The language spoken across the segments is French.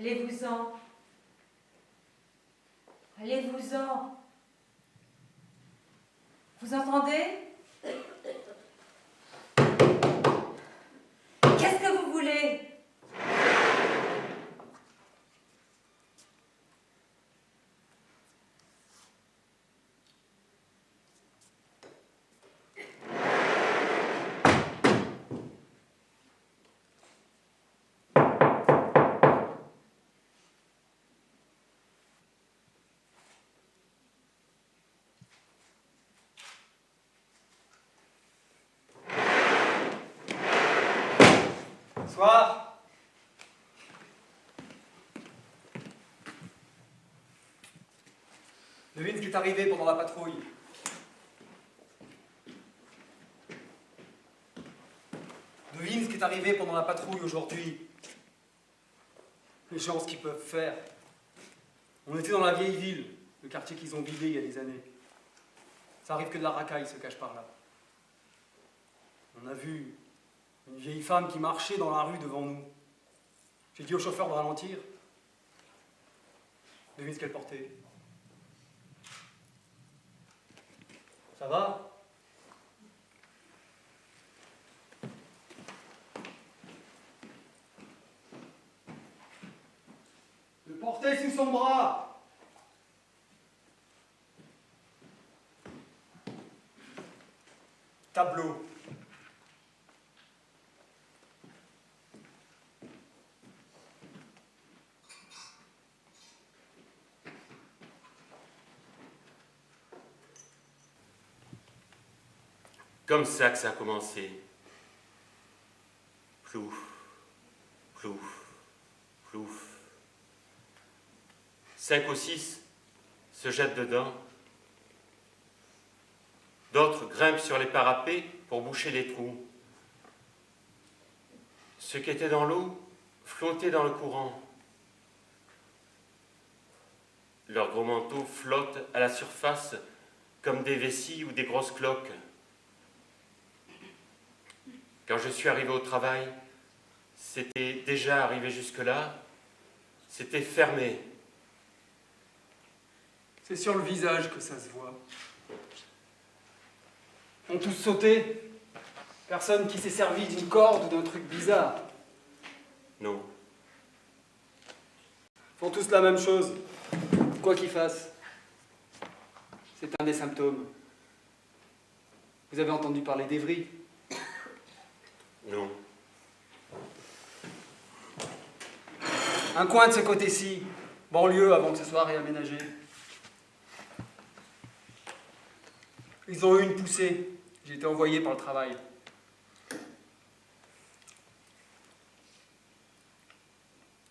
Allez-vous-en. Allez-vous-en. Vous entendez? Qu'est-ce que vous voulez? Bonsoir. Devine ce qui est arrivé pendant la patrouille. Devine ce qui est arrivé pendant la patrouille aujourd'hui. Les gens, ce qu'ils peuvent faire. On était dans la vieille ville, le quartier qu'ils ont vidé il y a des années. Ça arrive que de la racaille se cache par là. On a vu une vieille femme qui marchait dans la rue devant nous. J'ai dit au chauffeur de ralentir. Devine ce qu'elle portait. Ça va? Le portait sous son bras. Tableau. Comme ça que ça a commencé. Plouf, plouf, plouf. 5 ou 6 se jettent dedans. D'autres grimpent sur les parapets pour boucher les trous. Ceux qui étaient dans l'eau flottaient dans le courant. Leurs gros manteaux flottent à la surface comme des vessies ou des grosses cloques. Quand je suis arrivé au travail, c'était déjà arrivé jusque-là, c'était fermé. C'est sur le visage que ça se voit. Ont tous sauté. Personne qui s'est servi d'une corde ou d'un truc bizarre. Non. Font tous la même chose, quoi qu'ils fassent. C'est un des symptômes. Vous avez entendu parler d'Evry? Non. Un coin de ce côté-ci, banlieue avant que ce soit réaménagé. Ils ont eu une poussée. J'ai été envoyé par le travail.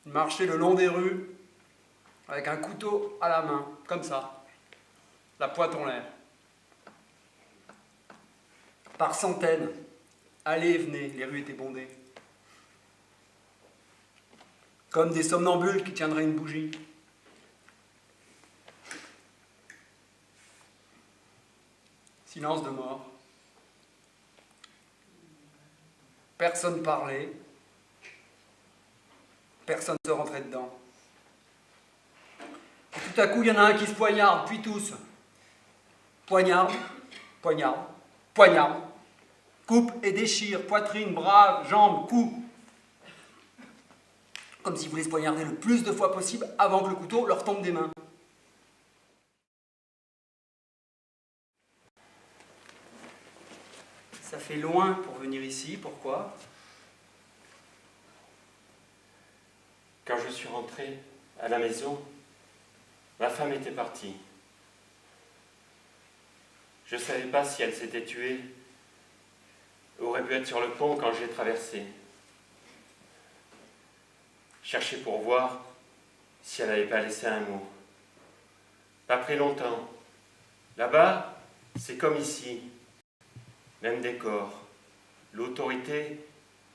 Ils marchaient le long des rues avec un couteau à la main, comme ça, la pointe en l'air. Par centaines, allaient et venaient, les rues étaient bondées. Comme des somnambules qui tiendraient une bougie. Silence de mort. Personne parlait. Personne ne se rentrait dedans. Et tout à coup, il y en a un qui se poignarde, puis tous. Poignarde, poignarde, poignarde. Coupe et déchire, poitrine, bras, jambes, cou. Comme s'ils voulaient se poignarder le plus de fois possible avant que le couteau leur tombe des mains. Ça fait loin pour venir ici, pourquoi? Quand je suis rentré à la maison, ma femme était partie. Je ne savais pas si elle s'était tuée, aurait pu être sur le pont quand j'ai traversé. Chercher pour voir si elle n'avait pas laissé un mot. Pas pris longtemps. Là-bas, c'est comme ici. Même décor. L'autorité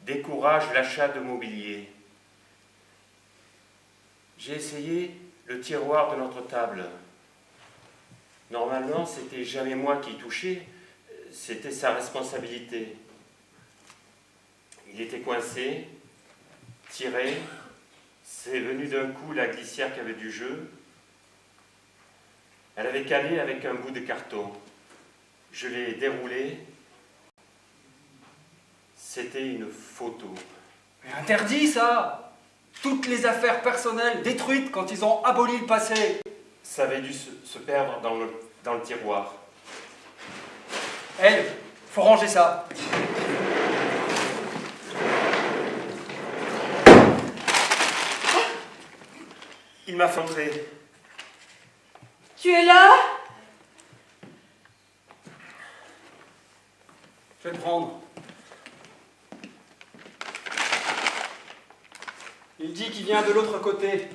décourage l'achat de mobilier. J'ai essayé le tiroir de notre table. Normalement, c'était jamais moi qui y touchais, c'était sa responsabilité. Il était coincé, tiré, C'est venu d'un coup la glissière qui avait du jeu. Elle avait calé avec un bout de carton. Je l'ai déroulé. C'était une photo. Mais interdit, ça! Toutes les affaires personnelles détruites quand ils ont aboli le passé. Ça avait dû se perdre dans le tiroir. Elle, faut ranger ça. Il m'a fait entrer. Tu es là? Je vais le prendre. Il dit qu'il vient de l'autre côté,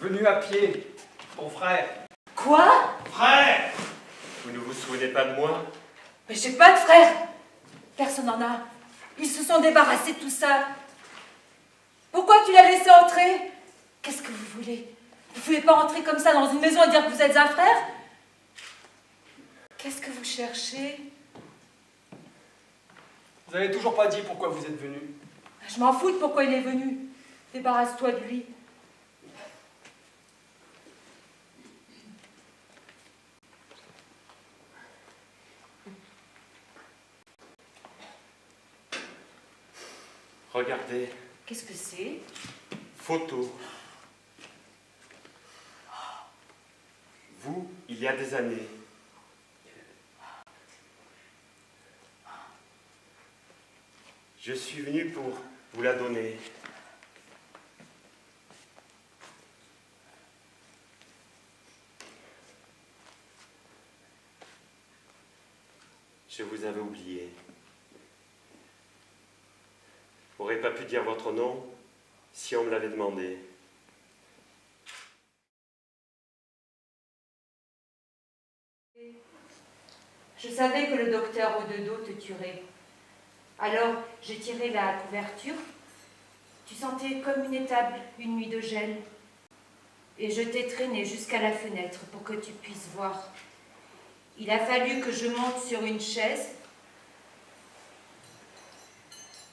venu à pied. Ton frère. Quoi? Frère! Vous ne vous souvenez pas de moi? Mais j'ai pas de frère. Personne n'en a. Ils se sont débarrassés de tout ça. Pourquoi tu l'as laissé entrer? Qu'est-ce que vous voulez? Vous ne pouvez pas entrer comme ça dans une maison et dire que vous êtes un frère? Qu'est-ce que vous cherchez? Vous n'avez toujours pas dit pourquoi vous êtes venu. Je m'en fous de pourquoi il est venu. Débarrasse-toi de lui. Regardez. Qu'est-ce que c'est? Photo. Vous, il y a des années. Je suis venu pour vous la donner. Je vous avais oublié. J'aurais pas pu dire votre nom si on me l'avait demandé. Je savais que le docteur Odedo te tuerait. Alors, j'ai tiré la couverture. Tu sentais comme une étable, une nuit de gel. Et je t'ai traîné jusqu'à la fenêtre pour que tu puisses voir. Il a fallu que je monte sur une chaise.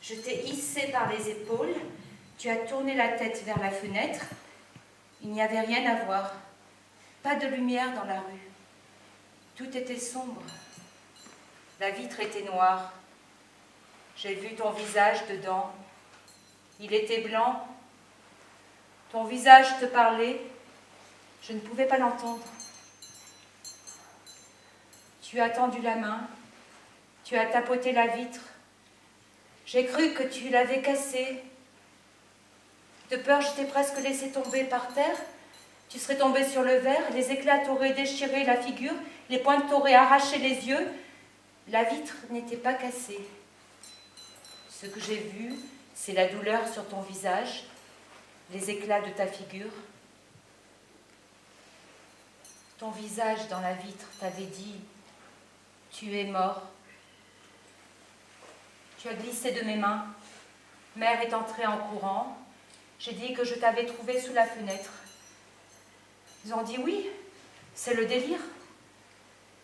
Je t'ai hissé par les épaules. Tu as tourné la tête vers la fenêtre. Il n'y avait rien à voir. Pas de lumière dans la rue. Tout était sombre. La vitre était noire. J'ai vu ton visage dedans. Il était blanc. Ton visage te parlait. Je ne pouvais pas l'entendre. Tu as tendu la main. Tu as tapoté la vitre. J'ai cru que tu l'avais cassée. De peur, je t'ai presque laissé tomber par terre. Tu serais tombé sur le verre, les éclats t'auraient déchiré la figure, les pointes t'auraient arraché les yeux. La vitre n'était pas cassée. Ce que j'ai vu, c'est la douleur sur ton visage, les éclats de ta figure. Ton visage dans la vitre t'avait dit « Tu es mort ». Tu as glissé de mes mains. Mère est entrée en courant. J'ai dit que je t'avais trouvé sous la fenêtre. Ils ont dit oui, c'est le délire.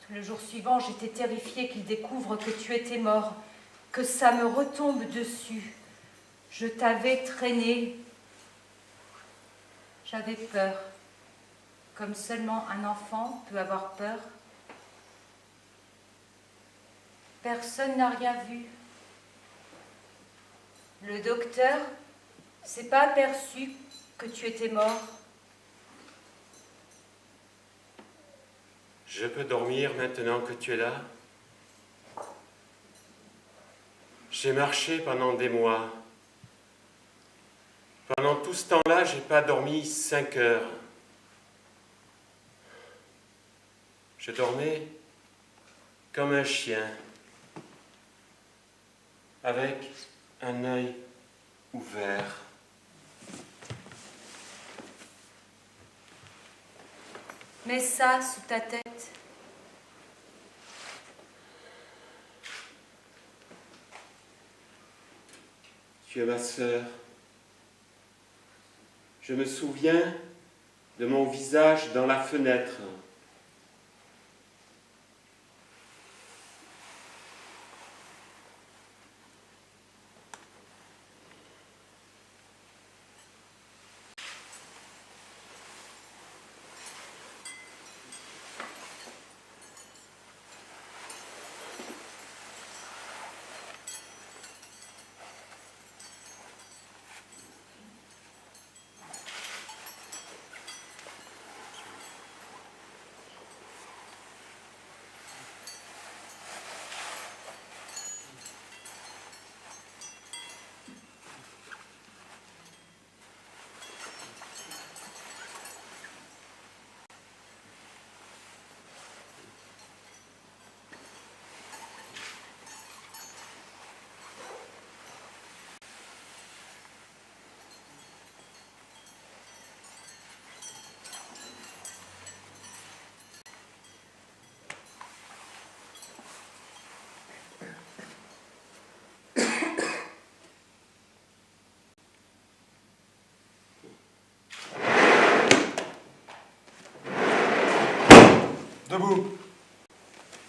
Tout le jour suivant, j'étais terrifiée qu'ils découvrent que tu étais mort, que ça me retombe dessus. Je t'avais traîné. J'avais peur, comme seulement un enfant peut avoir peur. Personne n'a rien vu. Le docteur s'est pas aperçu que tu étais mort. Je peux dormir maintenant que tu es là? J'ai marché pendant des mois. Pendant tout ce temps-là, j'ai pas dormi 5 heures. Je dormais comme un chien, avec un œil ouvert. Mets ça sous ta tête. Tu es ma sœur. Je me souviens de mon visage dans la fenêtre.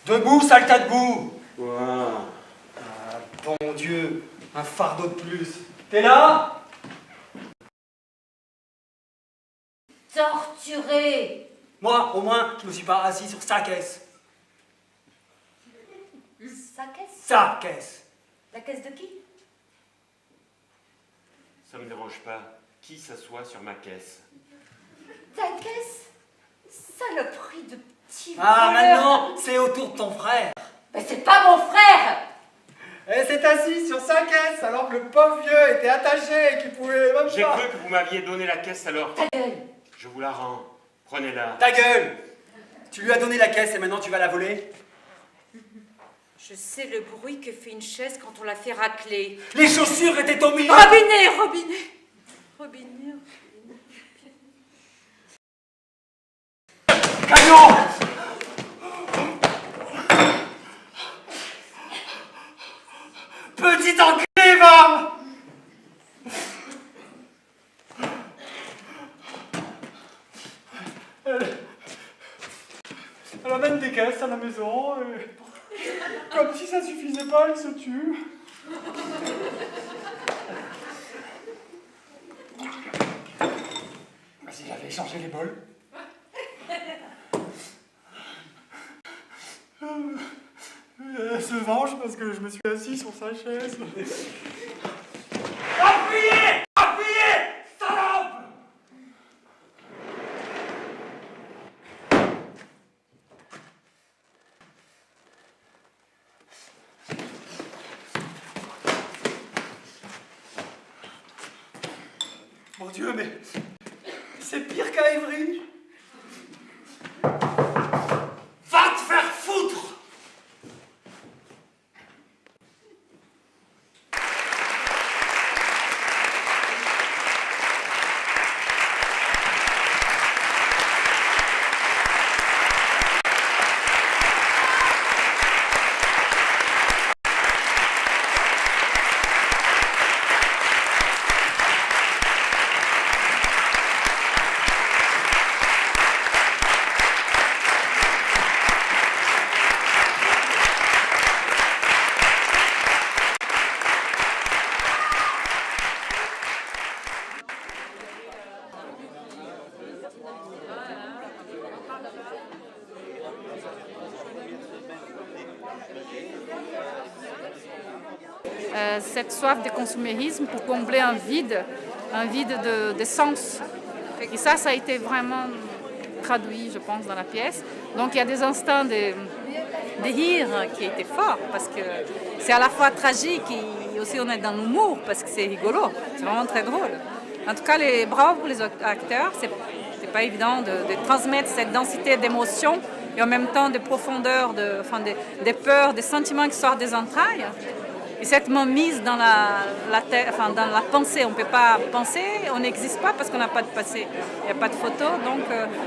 Debout, sale tas de boue! Ouah. Ah, bon Dieu, un fardeau de plus. T'es là? Torturé. Moi, au moins, je me suis pas assis sur sa caisse. Sa caisse? Sa caisse! La caisse de qui? Ça me dérange pas. Qui s'assoit sur ma caisse? Ta caisse? Saloperie de petit Ah, voleur. maintenant, c'est au tour de ton frère. Mais c'est pas mon frère! Elle s'est assise sur sa caisse alors que le pauvre vieux était attaché et qu'il pouvait même J'ai pas... cru que vous m'aviez donné la caisse alors. Ta gueule! Je vous la rends. Prenez-la. Ta gueule! Tu lui as donné la caisse et maintenant tu vas la voler? Je sais le bruit que fait une chaise quand on la fait racler. Les chaussures étaient au milieu! Robinet, robinet! Robinet. Caillon! Petit enculé, va! Elle amène des caisses à la maison et... Comme si ça suffisait pas, elle se tue. Vas-y, j'avais échangé les bols. Elle se venge parce que je me suis assis sur sa chaise. Appuyez! Appuyez! Salope! Mon Dieu, mais c'est pire qu'à Évry. Va te faire foutre! Cette soif de consumérisme pour combler un vide de sens. Et ça a été vraiment traduit, je pense, dans la pièce. Donc il y a des instants de rire qui étaient forts, parce que c'est à la fois tragique et aussi on est dans l'humour, parce que c'est rigolo, c'est vraiment très drôle. En tout cas, bravo pour les acteurs, c'est pas évident de transmettre cette densité d'émotions et en même temps de profondeur, des peurs, des sentiments qui sortent des entrailles. Et cette mise dans dans la pensée, on ne peut pas penser, on n'existe pas parce qu'on n'a pas de passé, il n'y a pas de photo. Donc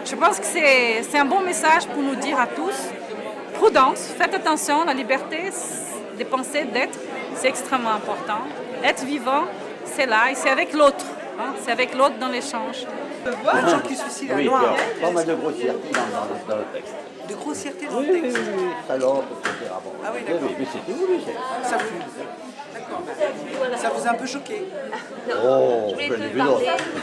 je pense que c'est un bon message pour nous dire à tous, prudence, faites attention, la liberté de penser, d'être, c'est extrêmement important. Être vivant, c'est là et c'est avec l'autre, hein, c'est avec l'autre dans l'échange. Un gens qui se suicident à Oui, noir. pas mal de grossièreté dans le texte. De grossièreté dans Oui, le oui, texte. oui, salope, etc. Bon, Ah oui, d'accord. mais c'est tout, oui, c'est... Ça vous... D'accord. Ça vous a un peu choqué. Oh, je l'ai vu d'autres.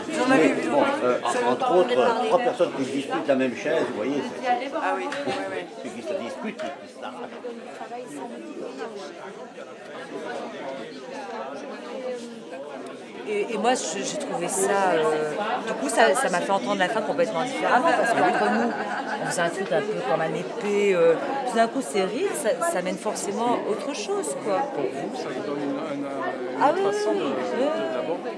Vous en avez vu Bon, d'autres. entre autres, trois personnes qui disputent la même chaise, vous voyez, c'est Ah oui, ouais, ouais. ceux qui se disputent, qui se l'arrachent. Et moi, j'ai trouvé ça... du coup, ça m'a fait entendre la fin complètement différemment, parce qu'entre nous, on faisait un truc un peu comme un épée. Tout d'un coup, c'est rire, ça mène forcément autre chose, quoi. Pour vous, ça vous donne une Ah oui, façon oui, oui. d'aborder.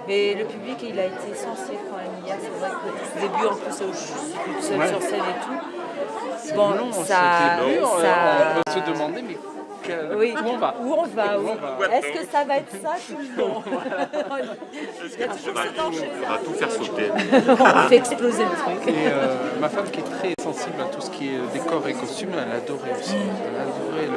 Mais le public, il a été essentiel quand même hier. C'est vrai que au début, en plus, je suis toute seule sur scène et tout. Bon, Non, ça... c'était dur, ça... on peut se demander, mais Oui. où on va? Où on va, oui. va. Est-ce que ça va être ça tout le long? On va tout faire sauter. On fait exploser le truc. Et ma femme qui est très sensible à tout ce qui est décor et costume, elle adorait aussi. Elle adorait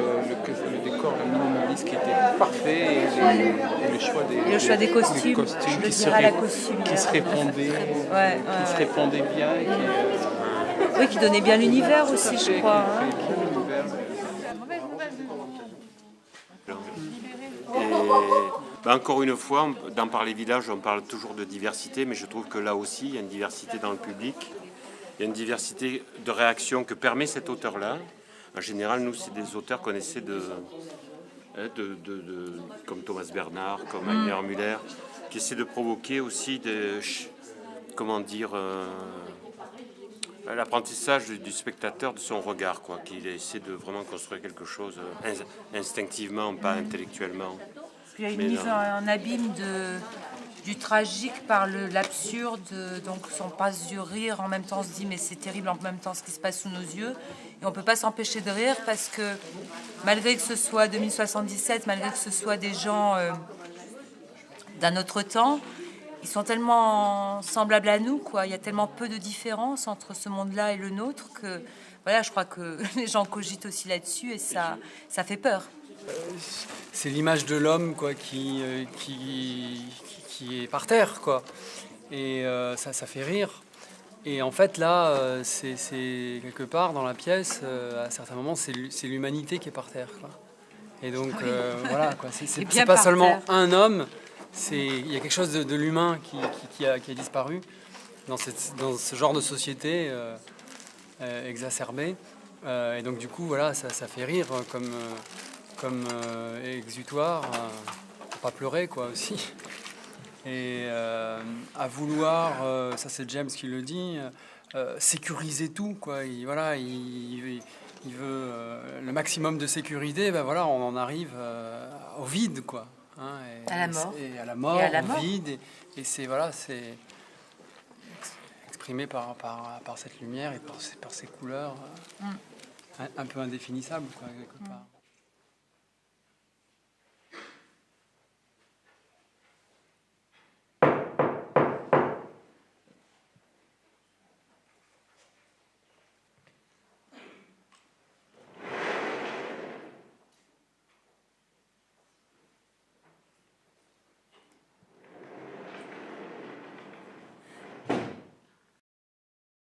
le décor, le minimaliste qui était parfait et le choix des costumes. qui, Le se, tir à la costume. qui se répondaient, Ouais, qui se répondaient bien et qui, oui, qui donnait bien l'univers aussi, je crois. Hein. Encore une fois, dans Parler Village, on parle toujours de diversité, mais je trouve que là aussi, il y a une diversité dans le public. Il y a une diversité de réactions que permet cet auteur-là. En général, nous, c'est des auteurs qu'on essaie comme Thomas Bernhard, comme Heiner Müller, qui essaient de provoquer aussi l'apprentissage du spectateur, de son regard, quoi, qu'il essaie de vraiment construire quelque chose instinctivement, pas intellectuellement. Il y a une mise en abîme du tragique par l'absurde, donc on passe du rire, en même temps on se dit mais c'est terrible en même temps ce qui se passe sous nos yeux, et on ne peut pas s'empêcher de rire parce que malgré que ce soit 2077, malgré que ce soit des gens d'un autre temps, ils sont tellement semblables à nous, quoi. Il y a tellement peu de différence entre ce monde-là et le nôtre que voilà, je crois que les gens cogitent aussi là-dessus et ça fait peur. C'est l'image de l'homme, quoi, qui est par terre, quoi. Et ça fait rire. Et en fait, là, c'est quelque part dans la pièce, à certains moments, c'est l'humanité qui est par terre, quoi. Et donc, voilà, quoi. C'est pas seulement un homme, il y a quelque chose de l'humain qui a disparu dans ce genre de société exacerbée. Et donc, du coup, voilà, ça fait rire comme exutoire, pour pas pleurer, quoi, aussi. Et à vouloir, ça c'est James qui le dit, sécuriser tout, quoi. Il veut le maximum de sécurité, ben voilà, on en arrive au vide, quoi. Hein, à la mort. Et à la mort, au vide. Et c'est exprimé par cette lumière et par ces couleurs un peu indéfinissables, quoi, quelque part.